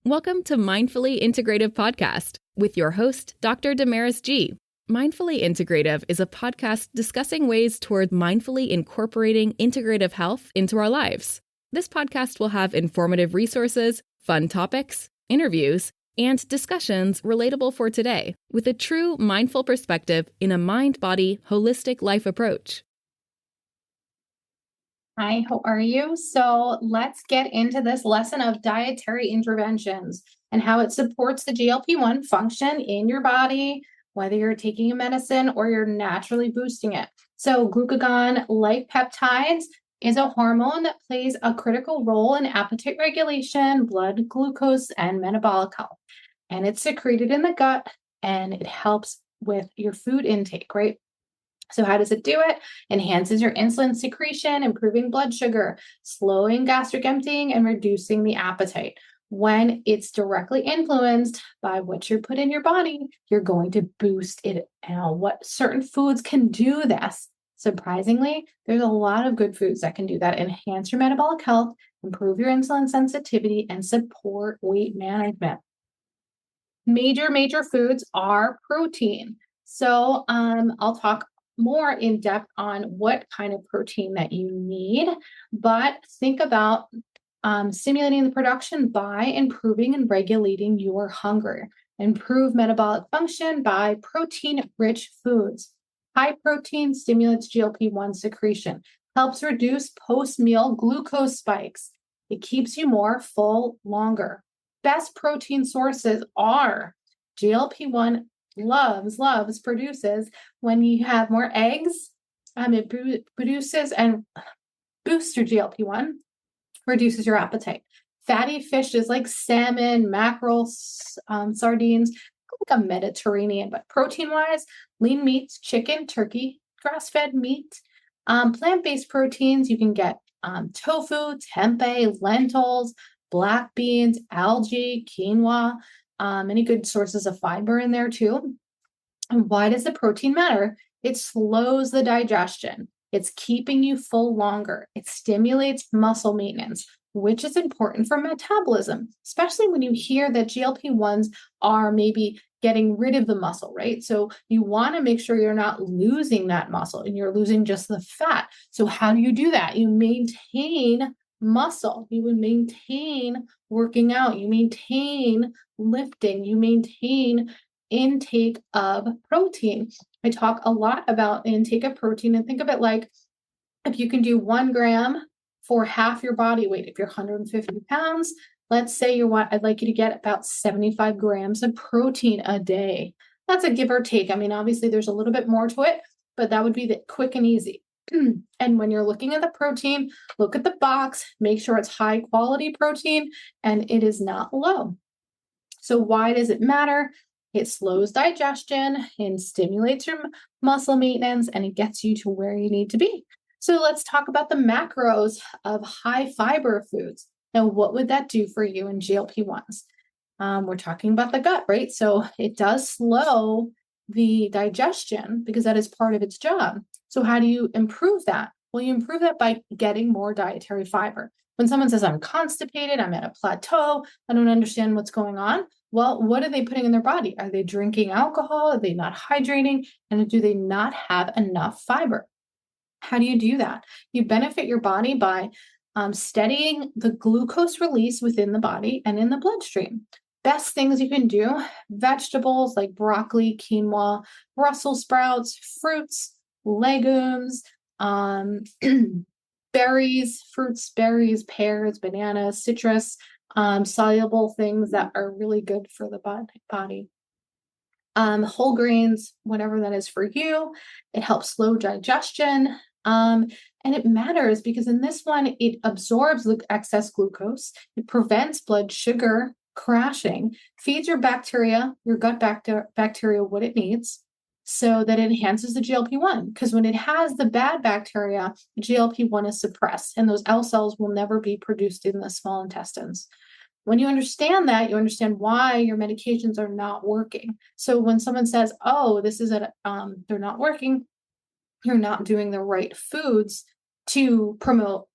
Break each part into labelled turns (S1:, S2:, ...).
S1: Welcome to Mindfully Integrative Podcast with your host, Dr. Damaris G. Mindfully Integrative is a podcast discussing ways toward mindfully incorporating integrative health into our lives. This podcast will have informative resources, fun topics, interviews, and discussions relatable for today with a true mindful perspective in a mind-body, holistic life approach.
S2: Hi, how are you? So let's get into this lesson of dietary interventions and how it supports the GLP-1 function in your body, whether you're taking a medicine or you're naturally boosting it. So glucagon, like peptides, is a hormone that plays a critical role in appetite regulation, blood glucose, and metabolic health. And it's secreted in the gut and it helps with your food intake, right? So how does it do it? Enhances your insulin secretion, improving blood sugar, slowing gastric emptying, and reducing the appetite. When it's directly influenced by what you put in your body, you're going to boost it. Now, what certain foods can do this? Surprisingly, there's a lot of good foods that can do that. Enhance your metabolic health, improve your insulin sensitivity, and support weight management. Major foods are protein. So I'll talk more in depth on what kind of protein that you need, but think about stimulating the production by improving and regulating your hunger. Improve metabolic function by protein-rich foods. High protein stimulates GLP-1 secretion, helps reduce post-meal glucose spikes. It keeps you more full longer. Best protein sources are GLP-1 produces when you have more eggs. It produces and boosts your GLP-1, reduces your appetite. Fatty fishes like salmon, mackerel, sardines, like a Mediterranean, but protein-wise, lean meats, chicken, turkey, grass-fed meat. Plant-based proteins, you can get tofu, tempeh, lentils, black beans, algae, quinoa, many good sources of fiber in there too. And why does the protein matter? It slows the digestion. It's keeping you full longer. It stimulates muscle maintenance, which is important for metabolism, especially when you hear that GLP-1s are maybe getting rid of the muscle, right? So you want to make sure you're not losing that muscle and you're losing just the fat. So how do you do that? You maintain muscle, you would maintain working out, you maintain lifting, you maintain intake of protein. I talk a lot about intake of protein and think of it like if you can do 1 gram for half your body weight, if you're 150 pounds, let's say I'd like you to get about 75 grams of protein a day. That's a give or take. I mean, obviously there's a little bit more to it, but that would be the quick and easy. And when you're looking at the protein, look at the box, make sure it's high quality protein and it is not low. So why does it matter? It slows digestion and stimulates your muscle maintenance and it gets you to where you need to be. So let's talk about the macros of high fiber foods. Now, what would that do for you in GLP-1s? We're talking about the gut, right? So it does slow the digestion because that is part of its job. So how do you improve that? Well, you improve that by getting more dietary fiber. When someone says, I'm constipated, I'm at a plateau, I don't understand what's going on. Well, what are they putting in their body? Are they drinking alcohol? Are they not hydrating? And do they not have enough fiber? How do you do that? You benefit your body by steadying the glucose release within the body and in the bloodstream. Best things you can do, vegetables like broccoli, quinoa, Brussels sprouts, fruits, legumes, berries, pears, bananas, citrus, soluble things that are really good for the body. Whole grains, whatever that is for you. It helps slow digestion. And it matters because in this one, it absorbs the excess glucose. It prevents blood sugar crashing, feeds your gut bacteria what it needs so that it enhances the GLP-1. Because when it has the bad bacteria, GLP-1 is suppressed and those L cells will never be produced in the small intestines. When you understand that, you understand why your medications are not working. So when someone says, oh, they're not working, you're not doing the right foods to promote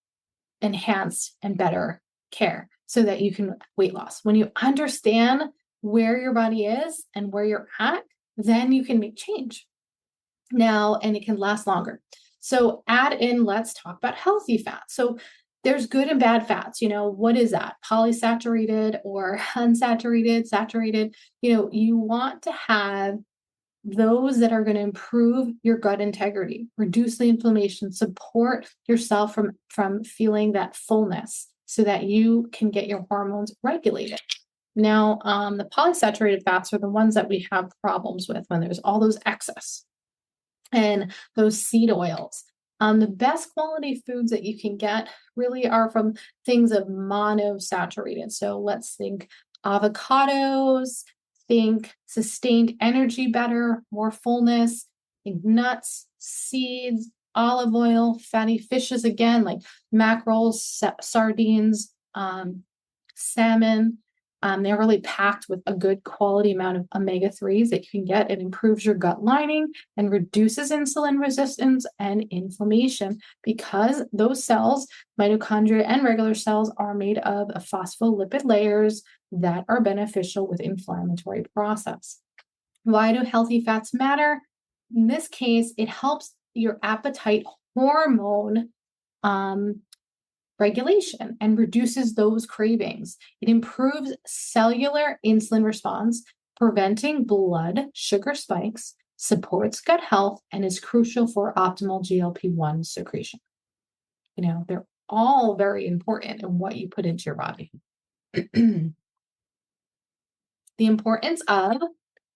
S2: enhanced and better care. so that you can weight loss. When you understand where your body is and where you're at, then you can make change. Now, and it can last longer. So add in, let's talk about healthy fats. So there's good and bad fats. What is that? Polysaturated or unsaturated, saturated. You want to have those that are going to improve your gut integrity, reduce the inflammation, support yourself from feeling that fullness so that you can get your hormones regulated. Now, the polysaturated fats are the ones that we have problems with when there's all those excess and those seed oils. The best quality foods that you can get really are from things of monosaturated. So let's think avocados, think sustained energy better, more fullness, think nuts, seeds, olive oil, fatty fishes again, like mackerels, sardines, salmon. They're really packed with a good quality amount of omega-3s that you can get. It improves your gut lining and reduces insulin resistance and inflammation because those cells, mitochondria and regular cells, are made of phospholipid layers that are beneficial with inflammatory process. Why do healthy fats matter? In this case, it helps your appetite hormone regulation and reduces those cravings. It improves cellular insulin response, preventing blood sugar spikes, supports gut health, and is crucial for optimal GLP-1 secretion. They're all very important in what you put into your body. The importance of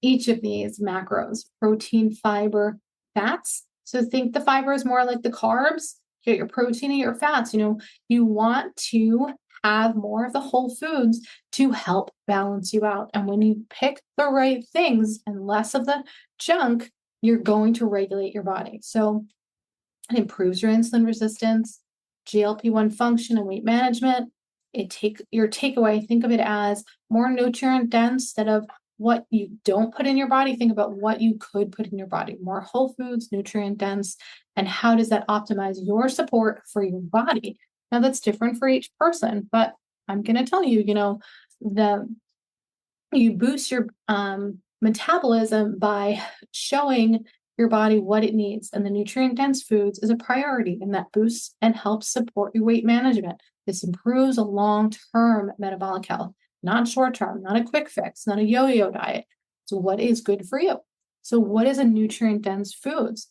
S2: each of these macros: protein, fiber, fats. So think the fiber is more like the carbs. Get your protein and your fats. You want to have more of the whole foods to help balance you out. And when you pick the right things and less of the junk, you're going to regulate your body. So it improves your insulin resistance, GLP-1 function, and weight management. Your takeaway, think of it as more nutrient dense instead of what you don't put in your body. Think about what you could put in your body. More whole foods, nutrient dense, and how does that optimize your support for your body? Now that's different for each person, but I'm going to tell you, you boost your metabolism by showing your body what it needs, and the nutrient dense foods is a priority, and that boosts and helps support your weight management. This improves a long-term metabolic health, not short-term, not a quick fix, not a yo-yo diet. So what is good for you? So what is a nutrient dense foods?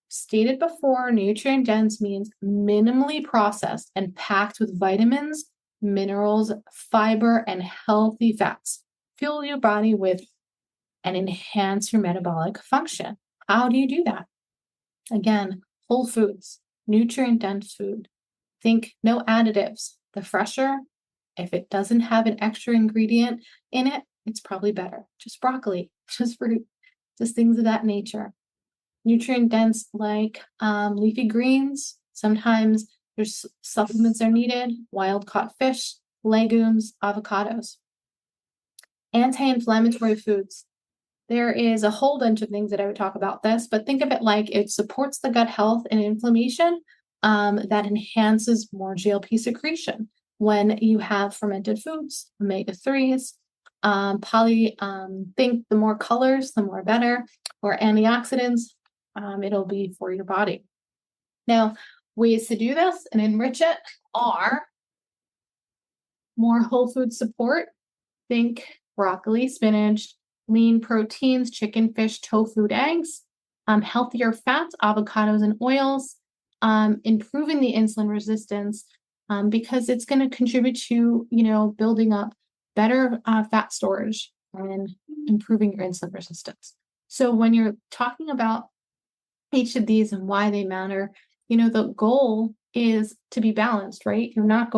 S2: Stated before, nutrient dense means minimally processed and packed with vitamins, minerals, fiber, and healthy fats. Fuel your body with and enhance your metabolic function. How do you do that? Again, whole foods, nutrient dense food. Think no additives. The fresher, if it doesn't have an extra ingredient in it, it's probably better. Just broccoli, just fruit, just things of that nature. Nutrient dense like leafy greens. Sometimes there's supplements are needed. Wild caught fish, legumes, avocados. Anti-inflammatory foods. There is a whole bunch of things that I would talk about this, but think of it like it supports the gut health and inflammation that enhances more GLP secretion. When you have fermented foods, omega-3s, think the more colors, the more better, or antioxidants, it'll be for your body. Now, ways to do this and enrich it are more whole food support. Think broccoli, spinach, lean proteins, chicken, fish, tofu, eggs, healthier fats, avocados, and oils, improving the insulin resistance because it's going to contribute to, building up better fat storage and improving your insulin resistance. So when you're talking about each of these and why they matter, the goal is to be balanced, right? You're not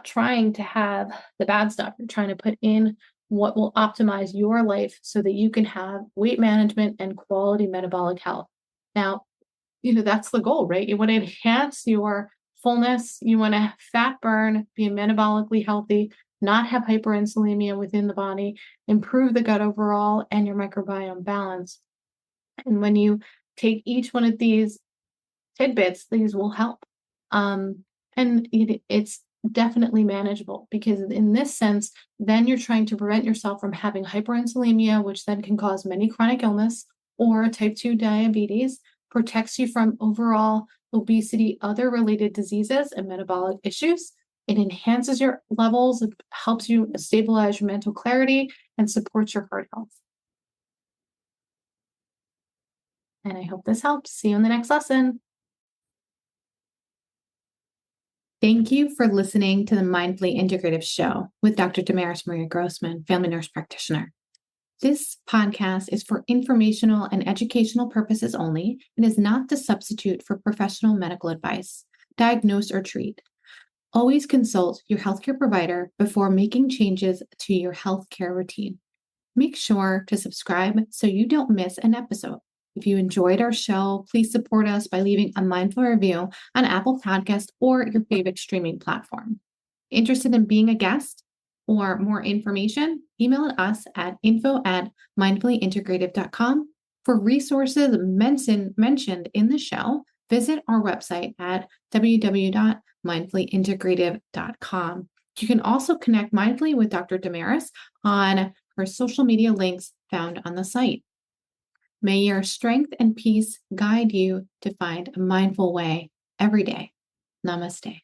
S2: trying to have the bad stuff. You're trying to put in what will optimize your life so that you can have weight management and quality metabolic health. Now, that's the goal, right? You want to enhance your fullness. You want to fat burn, be metabolically healthy, not have hyperinsulinemia within the body, improve the gut overall, and your microbiome balance. And when you take each one of these tidbits, these will help. And it's definitely manageable, because in this sense, then you're trying to prevent yourself from having hyperinsulinemia, which then can cause many chronic illness, or type 2 diabetes, protects you from overall obesity, other related diseases, and metabolic issues. It enhances your levels, it helps you stabilize your mental clarity, and supports your heart health. And I hope this helps. See you in the next lesson. Thank you for listening to the Mindfully Integrative Show with Dr. Damaris Maria Grossman, family nurse practitioner. This podcast is for informational and educational purposes only and is not to substitute for professional medical advice, diagnose, or treat. Always consult your healthcare provider before making changes to your healthcare routine. Make sure to subscribe so you don't miss an episode. If you enjoyed our show, please support us by leaving a mindful review on Apple Podcast or your favorite streaming platform. Interested in being a guest or more information? Email us at info@mindfullyintegrative.com. For resources mentioned in the show, visit our website at www.mindfullyintegrative.com. You can also connect mindfully with Dr. Damaris on her social media links found on the site. May your strength and peace guide you to find a mindful way every day. Namaste.